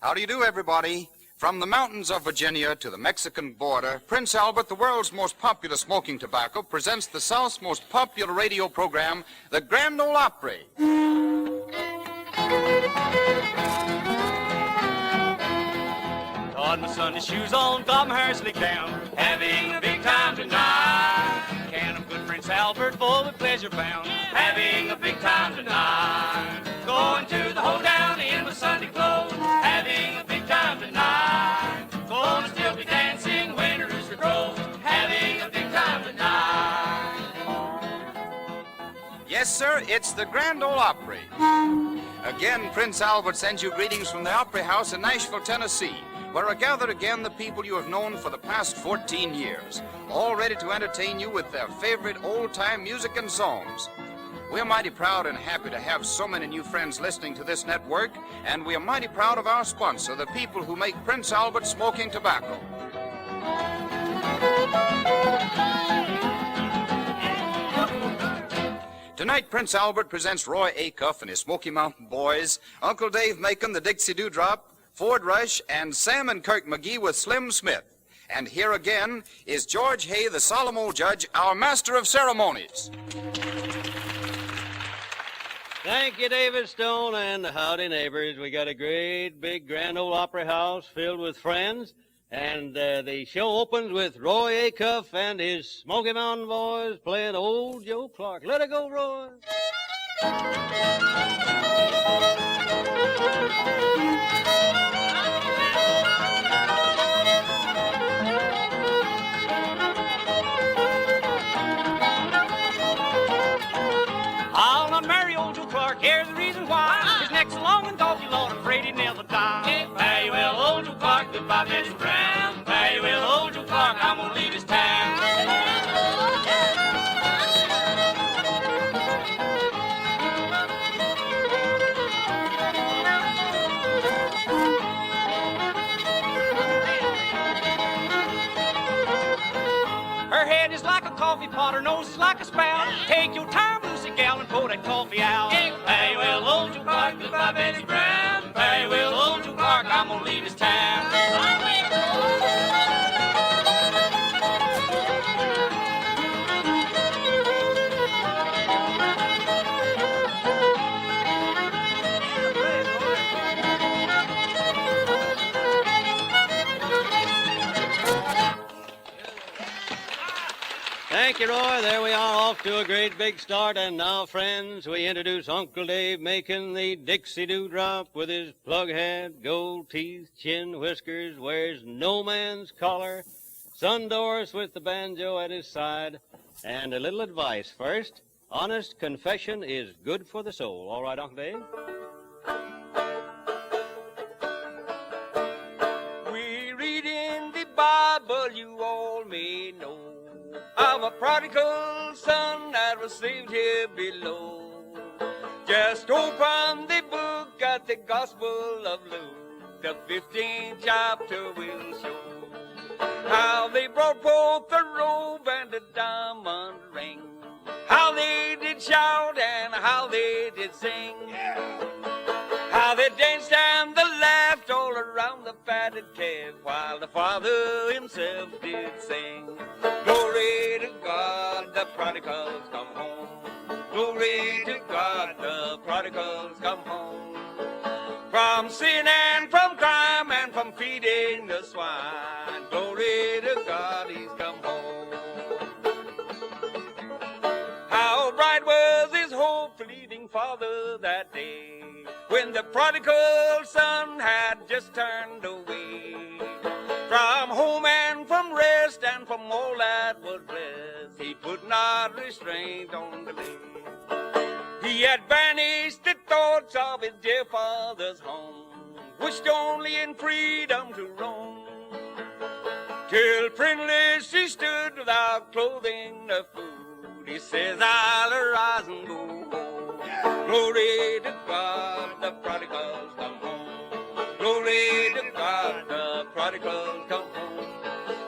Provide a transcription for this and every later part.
How do you do, everybody? From the mountains of Virginia to the Mexican border, Prince Albert, the world's most popular smoking tobacco, presents the South's most popular radio program, the Grand Ole Opry. Got my Sunday shoes on, got my hair slicked down, having a big time tonight. Can of good Prince Albert, full with pleasure bound, having a big time tonight. Going to the hoedown in my Sunday clothes, having a big time tonight. Gonna still be dancing when the rooster crows, having a big time tonight. Yes, sir, it's the Grand Ole Opry. Again, Prince Albert sends you greetings from the Opry House in Nashville, Tennessee, where are gathered again the people you have known for the past 14 years, all ready to entertain you with their favorite old-time music and songs. We're mighty proud and happy to have so many new friends listening to this network, and we are mighty proud of our sponsor, the people who make Prince Albert smoking tobacco. Tonight, Prince Albert presents Roy Acuff and his Smoky Mountain Boys, Uncle Dave Macon, the Dixie Dewdrop, Ford Rush, and Sam and Kirk McGee with Slim Smith. And here again is George Hay, the solemn old judge, our master of ceremonies. Thank you, David Stone, and howdy, neighbors. We got a great big Grand Ole Opry House filled with friends, and the show opens with Roy Acuff and his Smoky Mountain Boys playing Old Joe Clark. Let it go, Roy. I'll not marry old Joe Clark, here's the reason why. His neck's so long and doggy, Lord, I'm afraid he'd never die. Fare you well, old Joe Clark, goodbye, Benson Brown. Fare you well, old Joe Clark, I'm gonna leave his town. Her head is like a coffee pot, her nose is like a spout. Take your time, Lucy gal, and pour that coffee out. Hey, well, old Joe Clark, goodbye, Betty Brown. Hey, well, old Joe Clark, I'm gonna leave his town. Thank you, Roy. There we are, off to a great big start. And now, friends, we introduce Uncle Dave Macon, the Dixie Dewdrop, with his plug hat, gold teeth, chin, whiskers, wears no man's collar, Son Doris with the banjo at his side. And a little advice first. Honest confession is good for the soul. All right, Uncle Dave? We read in the Bible, you all may know, of a prodigal son that was saved here below. Just open the book at the Gospel of Luke, the 15th chapter will show how they brought forth the robe and the diamond ring, how they did shout and how they did sing, how they danced and they laughed all around the fatted calf, while the Father himself did sing. Glory to God, the prodigals come home. Glory to God, the prodigals come home. From sin and from crime and from feeding the swine, glory to God, he's come home. How bright was his hope, leaving father that day, when the prodigal son had just turned away from home and from rest and from all that was blessed. He put not restraint on delay. He had banished the thoughts of his dear father's home, wished only in freedom to roam, till friendless he stood without clothing or food. He says, I'll arise and go home. Glory to God, the prodigals come home. Glory to God, the prodigals come home.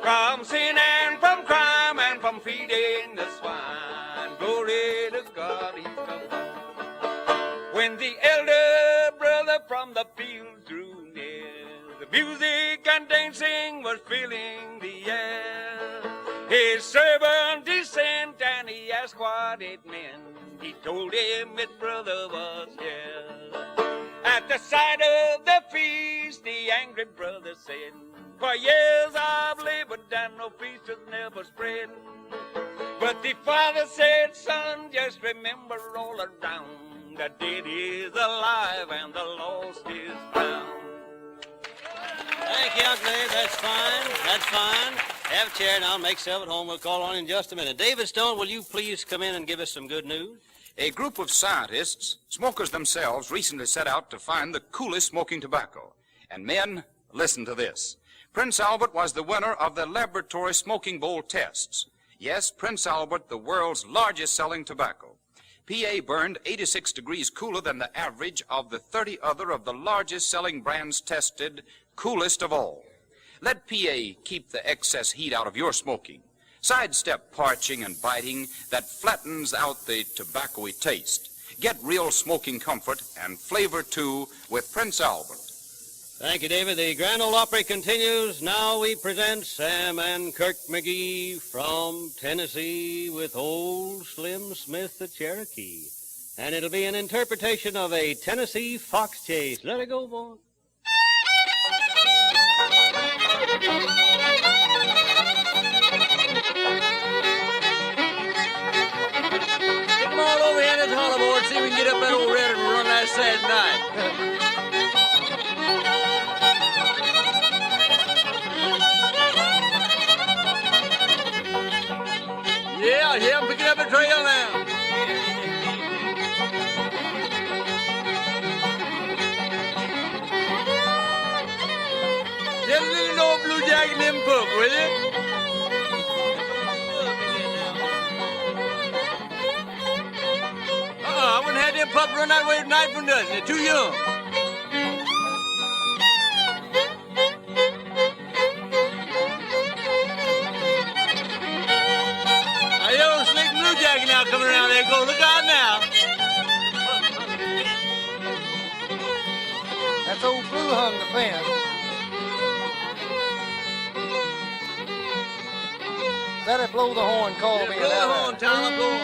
From sin and from crime and from feeding the swine, glory to God, he's come home. When the elder brother from the field drew near, Music and dancing was filling the air. His servant he sent and he asked what it meant. He told him his brother was here. At the sight of the feast, the angry brother said, for years I've labored and no feast has never spread. But the father said, son, just remember all around, the dead is alive and the lost is found. Thank you, Uncle Dave. That's fine. That's fine. Have a chair and I'll make self at home. We'll call on you in just a minute. David Stone, will you please come in and give us some good news? A group of scientists, smokers themselves, recently set out to find the coolest smoking tobacco. And men, listen to this. Prince Albert was the winner of the laboratory smoking bowl tests. Yes, Prince Albert, the world's largest selling tobacco. PA burned 86 degrees cooler than the average of the 30 other of the largest selling brands tested, coolest of all. Let PA keep the excess heat out of your smoking. Sidestep parching and biting that flattens out the tobacco-y taste. Get real smoking comfort and flavor, too, with Prince Albert. Thank you, David. The Grand Ole Opry continues. Now we present Sam and Kirk McGee from Tennessee with Old Slim Smith the Cherokee. And it'll be an interpretation of a Tennessee fox chase. Let it go, boy. Come on over here in this hollowboard, see if we can get up that old red and run that Saturday night. Yeah, I'm picking up a trail now. Just a little old blue jacket and them pup, will you? I wouldn't have them pups run that way tonight for nothing. They're too young. Now coming around there, go look out now. That's old Blue hung the fence. Better blow the horn, call me. Blow the horn, Tyler, blow.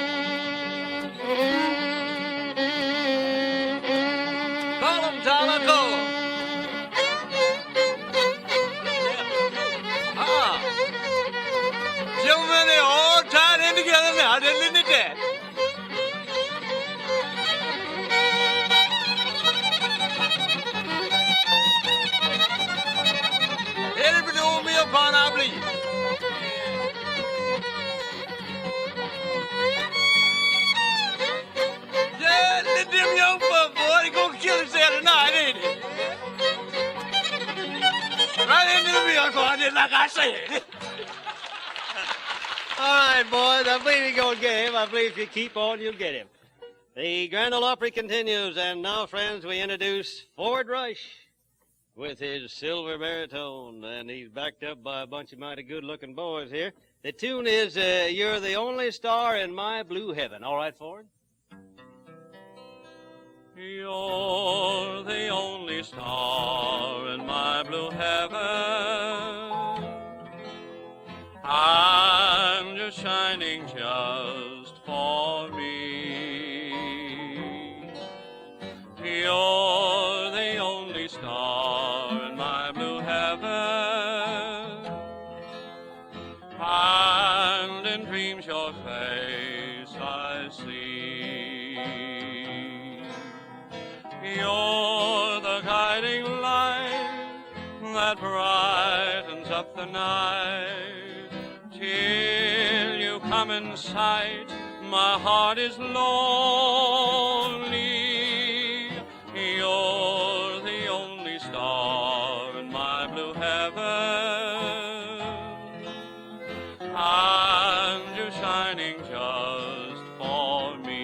Call him, Tyler, call him. Gentlemen, they're all tied in together now. They're living it dead. Headed for the old mill pond, I believe. Yeah, let them young folks, boy, they gonna kill themselves tonight, ain't it? Right into the mill pond, just like I said. All right, boys, I believe you're going to get him. I believe if you keep on, you'll get him. The Grand Ole Opry continues, and now, friends, we introduce Ford Rush with his silver baritone, and he's backed up by a bunch of mighty good-looking boys here. The tune is You're the Only Star in My Blue Heaven. All right, Ford? You're the only star in my blue heaven. I'm just shining just for me. You're the only star in my blue heaven. And in dreams your face I see. You're the guiding light that brightens up the night. Till you come in sight, my heart is lonely. You're the only star in my blue heaven. And you're shining just for me.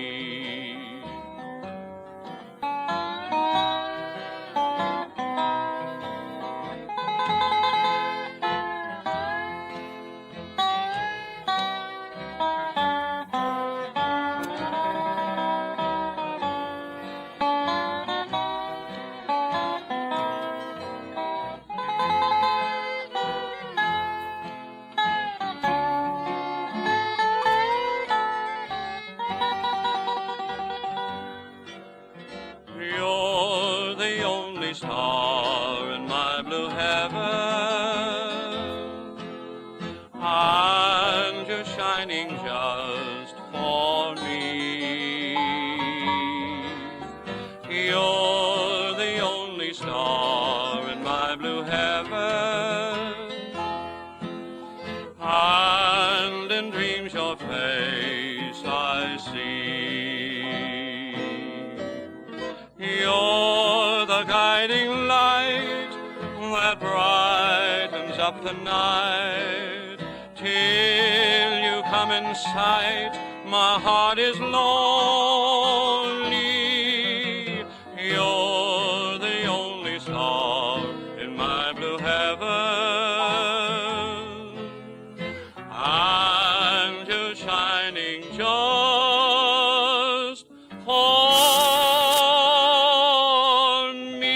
star in my blue heaven, and you're shining just for me. You're the only star in my blue heaven, and in dreams your face I see. You're the guiding light that brightens up the night. Till you come in sight, my heart is lonely. You're the only star in my blue heaven, and you're shining just for me.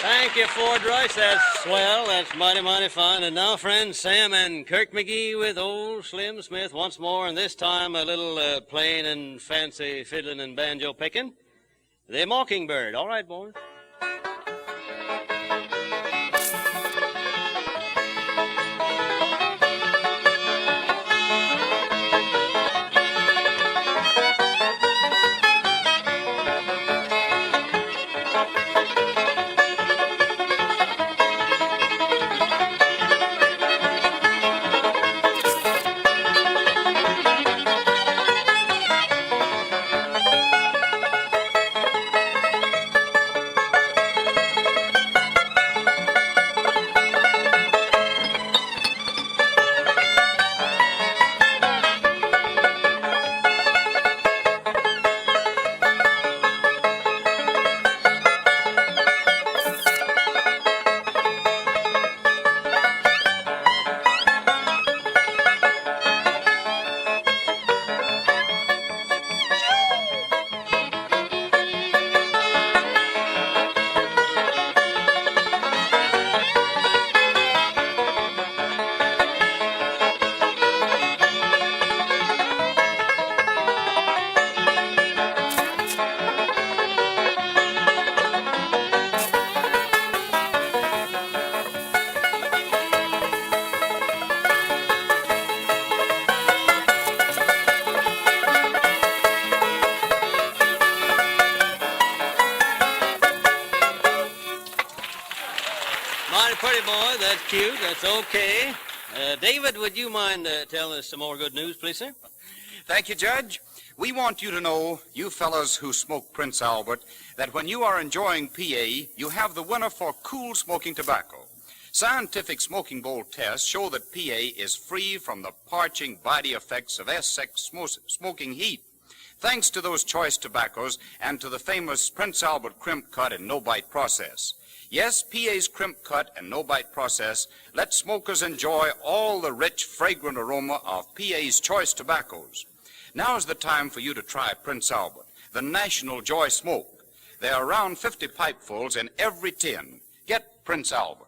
Thank you, Ford Rice. That's swell. That's mighty, mighty fine. And now, friends, Sam and Kirk McGee with old Slim Smith once more, and this time a little plain and fancy fiddling and banjo picking. The Mockingbird. All right, boys. Mighty pretty boy. That's cute. That's okay. David, would you mind telling us some more good news, please, sir? Thank you, Judge. We want you to know, you fellas who smoke Prince Albert, that when you are enjoying PA, you have the winner for cool smoking tobacco. Scientific smoking bowl tests show that PA is free from the parching body effects of S6 smoking heat, thanks to those choice tobaccos and to the famous Prince Albert crimp cut and no-bite process. Yes, PA's crimp cut and no-bite process let smokers enjoy all the rich, fragrant aroma of PA's choice tobaccos. Now's the time for you to try Prince Albert, the national joy smoke. There are around 50 pipefuls in every tin. Get Prince Albert.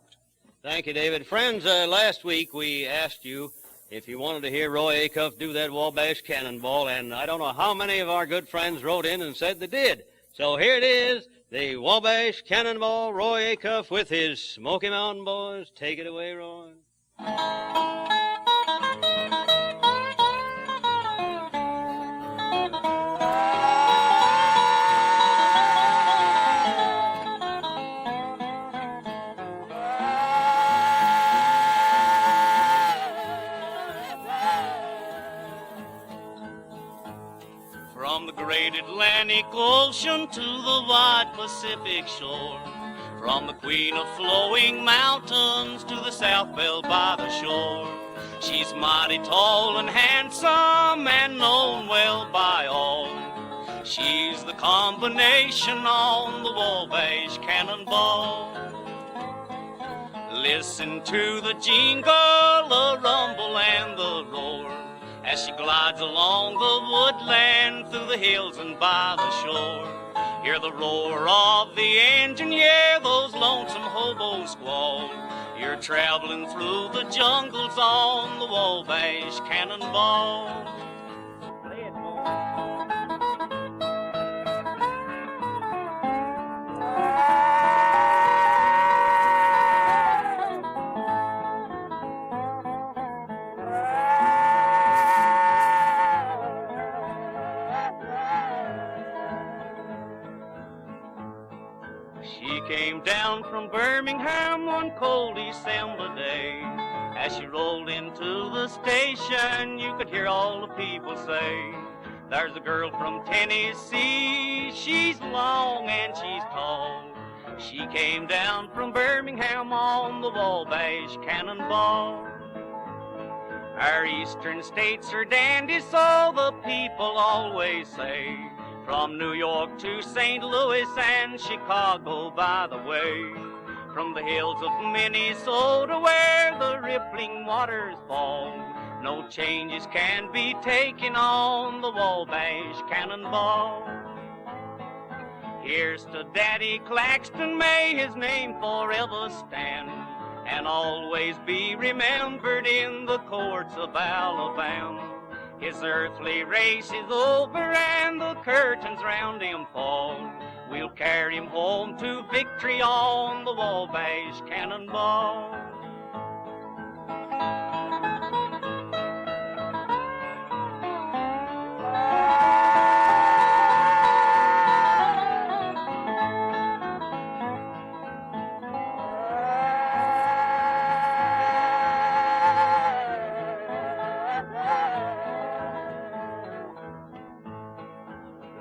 Thank you, David. Friends, last week we asked you if you wanted to hear Roy Acuff do that Wabash Cannonball, and I don't know how many of our good friends wrote in and said they did. So here it is, the Wabash Cannonball, Roy Acuff with his Smoky Mountain Boys. Take it away, Roy. From the great Atlantic Ocean to the wide Pacific shore, from the queen of flowing mountains to the South Belle by the shore, she's mighty tall and handsome and known well by all. She's the combination on the Wabash Cannonball. Listen to the jingle, the rumble, and the roar as she glides along the woodland through the hills and by the shore. Hear the roar of the engine, yeah, those lonesome hobos squall. You're traveling through the jungles on the Wabash Cannonball. Play it, boy. She came down from Birmingham one cold December day. As she rolled into the station, you could hear all the people say, there's a girl from Tennessee, she's long and she's tall. She came down from Birmingham on the Wabash Cannonball. Our eastern states are dandy, so the people always say, from New York to St. Louis and Chicago, by the way. From the hills of Minnesota where the rippling waters fall, no changes can be taken on the Wabash Cannonball. Here's to Daddy Claxton, may his name forever stand, and always be remembered in the courts of Alabama. His earthly race is over and the curtains round him fall. We'll carry him home to victory on the Wabash Cannonball.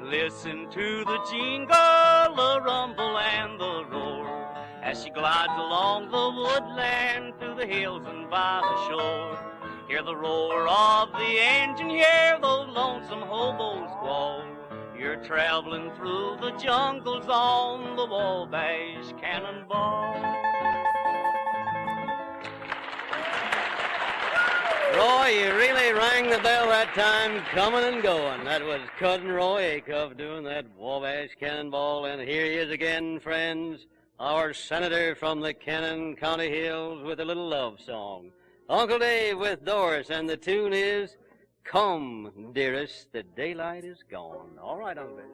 Listen to the jingle, the rumble, and the roar as she glides along the woodland through the hills and by the shore. Hear the roar of the engine, hear those lonesome hobos squall. You're traveling through the jungles on the Wabash Cannonball. Roy, you really rang the bell that time, coming and going. That was Cousin Roy Acuff doing that Wabash Cannonball. And here he is again, friends, our senator from the Cannon County Hills with a little love song. Uncle Dave with Doris, and the tune is, Come, Dearest, the Daylight is Gone. All right, Uncle Dave.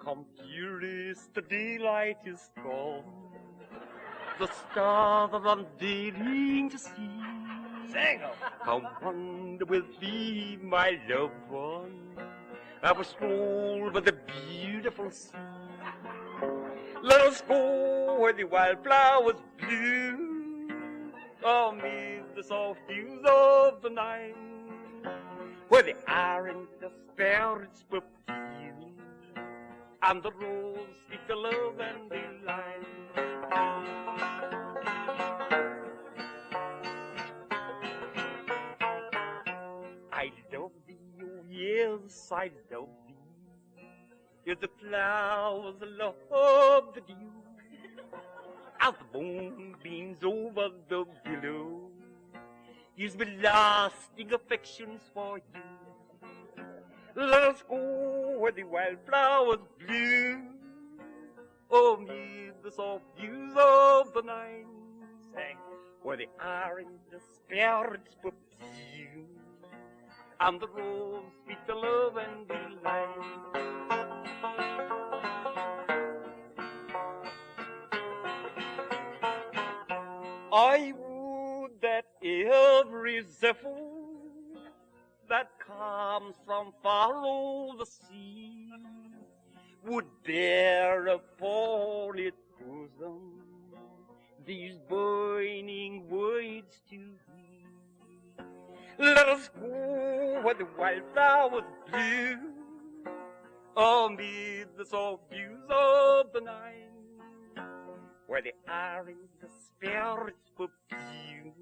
Come, dearest, the daylight is gone. The stars are unveiling to see. Sing 'em. How wonder will be my loved one. I will stroll by the beautiful sea. Let us go where the wildflowers bloom, amid the soft hues of the night, where the iron the sparrows perfume, and the rose speak the love and delight. I love thee, oh yes, I love thee. You're the flowers love the dew, as the moonbeams over the willow, gives me lasting affections for you. Let us go where the wildflowers bloom, amid the soft dews of the night, where the iron the sparrows perfume, and the rose speak the love and delight. I would that every zephyr that comes from far over the sea would bear upon its bosom these burning words to me. Let us go where the wildflowers bloom, amid the soft dews of the night, where the iron the sparrows perfume,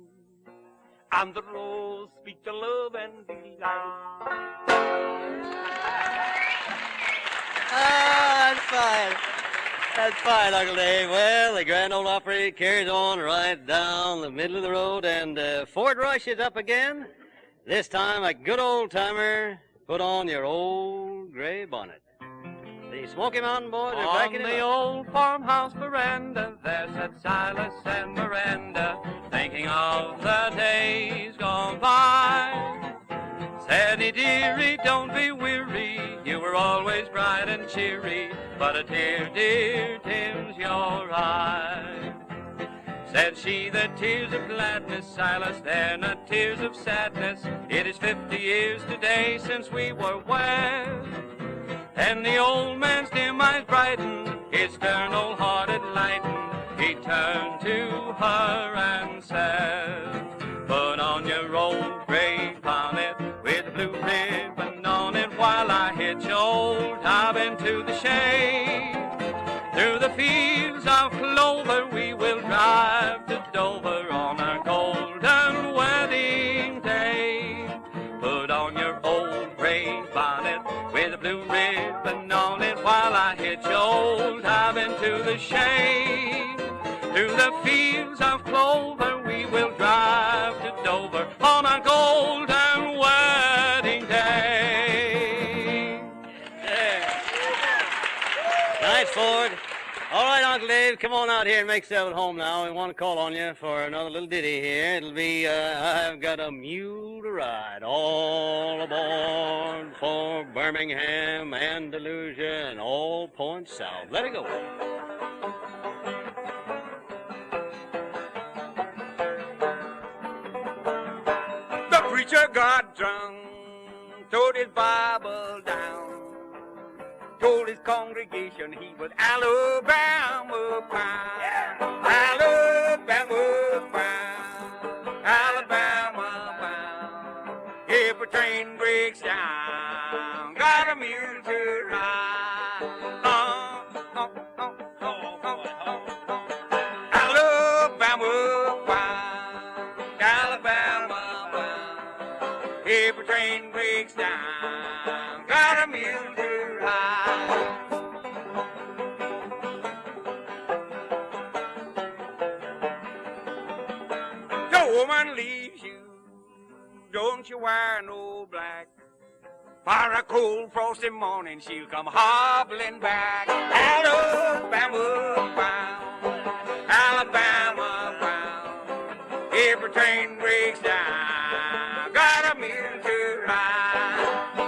and the rose speak the love and delight. That's fine. That's fine, Uncle Dave. Well, the Grand Ole Opry carries on right down the middle of the road, and Fort Rush is up again. This time, a good old-timer. Put on your old gray bonnet. The Smoky Mountain Boys are back in the old farmhouse veranda, there sat Silas and Miranda, thinking of the days gone by. Sadie dearie, don't be weary, you were always bright and cheery, but a tear, dear, dims your eye. Said she, the tears of gladness, Silas, they're not tears of sadness. It is 50 years today since we were wed. And the old man's dim eyes brightened, his stern old heart it lightened. He turned to her and said, put on your old gray bonnet with a blue ribbon on it while I hitch old Hob into the shade. Through the fields of clover we will drive to Dover on our golden wedding day. Put on your old gray bonnet with a blue ribbon on it while I hitch old Hob into the shade. Through the fields of clover we will drive to Dover on our golden wedding day. Yeah. Nice, Ford. All right, Uncle Dave, come on out here and make yourself at home now. We want to call on you for another little ditty here. It'll be, I've got a mule to ride, all aboard for Birmingham, Andalusia, and all points south. Let it go. The preacher got drunk, throwed his Bible down, told his congregation he was Alabama bound. Alabama bound, Alabama bound. If a train breaks down, got a mule to ride. Alabama bound, Alabama bound. If a train breaks down, got a mule to ride. The woman leaves you, don't you wear no black. For a cold frosty morning she'll come hobbling back. Alabama bound, Alabama bound. If a train breaks down, got a mule to ride.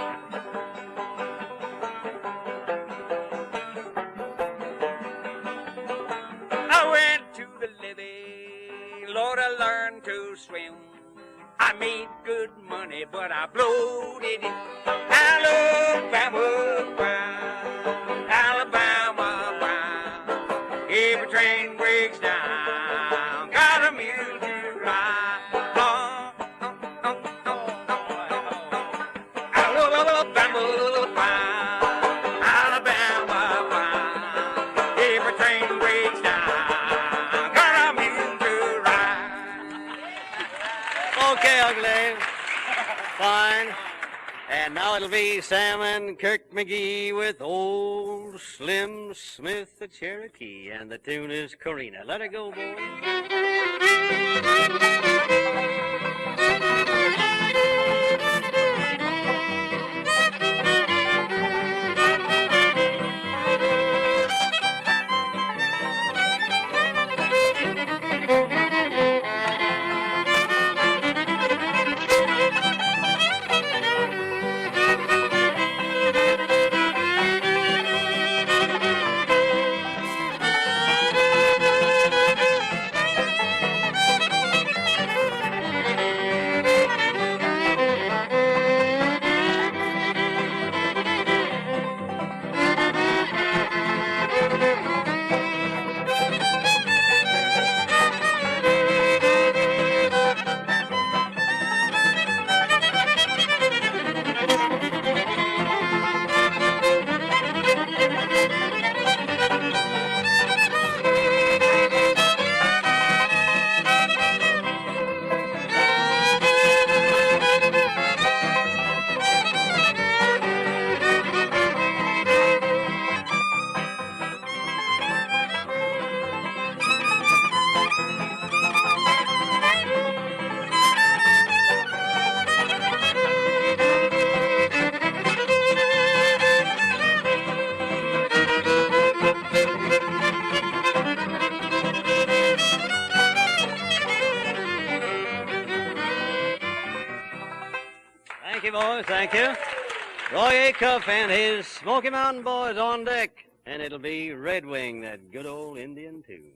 I went to the levee, Lord, I learned to swim. I made good money, but I blowed it in. Alabama bound, Alabama bound. If a train breaks down, got a mule to ride. Alabama bound, Alabama bound. If a train breaks down, got a mule to ride. Okay, Uncle Dave. Fine. And now it'll be Sam and Kirk McGee with Old Slim Smith, the Cherokee, and the tune is Corina. Let it go, boy. Thank you, boys. Thank you. Roy Acuff and his Smoky Mountain Boys on deck. And it'll be Red Wing, that good old Indian tune.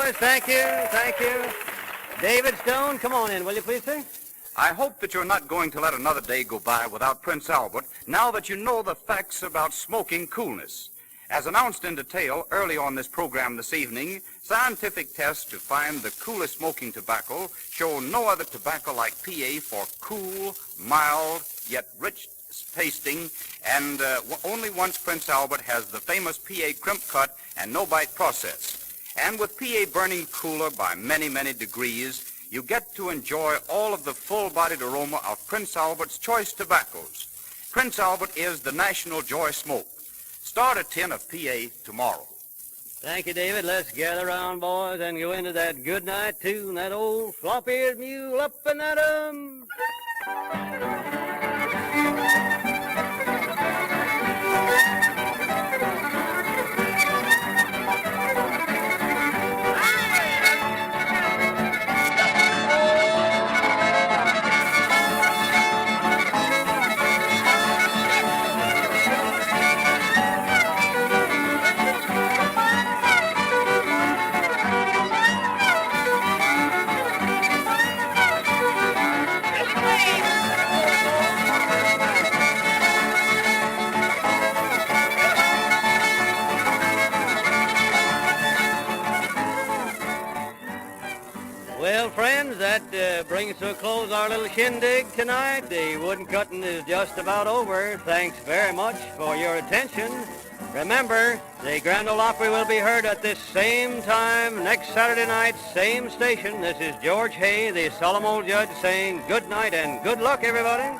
boys. Thank you. Thank you. David Stone, come on in, will you please, sir? I hope that you're not going to let another day go by without Prince Albert, now that you know the facts about smoking coolness. As announced in detail early on this program this evening, scientific tests to find the coolest smoking tobacco show no other tobacco like PA for cool, mild, yet rich tasting, and only once Prince Albert has the famous PA crimp cut and no-bite process. And with PA burning cooler by many, many degrees, you get to enjoy all of the full-bodied aroma of Prince Albert's choice tobaccos. Prince Albert is the national joy smoke. Start a tin of PA tomorrow. Thank you, David. Let's gather around, boys, and go into that goodnight tune, that old flop-eared mule up in that Well, friends, that brings to a close our little shindig tonight. The wood cutting is just about over. Thanks very much for your attention. Remember, the Grand Ole Opry will be heard at this same time next Saturday night, same station. This is George Hay, the solemn old judge, saying good night and good luck, everybody.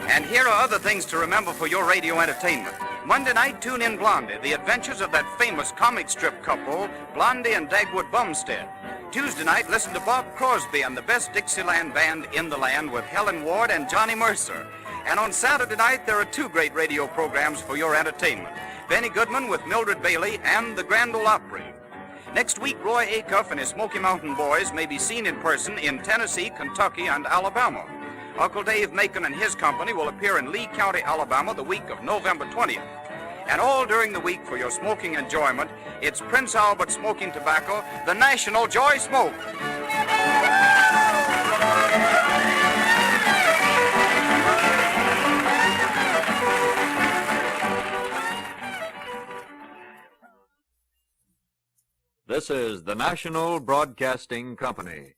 And here are other things to remember for your radio entertainment. Monday night, tune in Blondie, the adventures of that famous comic strip couple, Blondie and Dagwood Bumstead. Tuesday night, listen to Bob Crosby and the best Dixieland band in the land with Helen Ward and Johnny Mercer. And on Saturday night, there are two great radio programs for your entertainment. Benny Goodman with Mildred Bailey and the Grand Ole Opry. Next week, Roy Acuff and his Smoky Mountain Boys may be seen in person in Tennessee, Kentucky, and Alabama. Uncle Dave Macon and his company will appear in Lee County, Alabama, the week of November 20th. And all during the week for your smoking enjoyment, it's Prince Albert Smoking Tobacco, the National Joy Smoke. This is the National Broadcasting Company.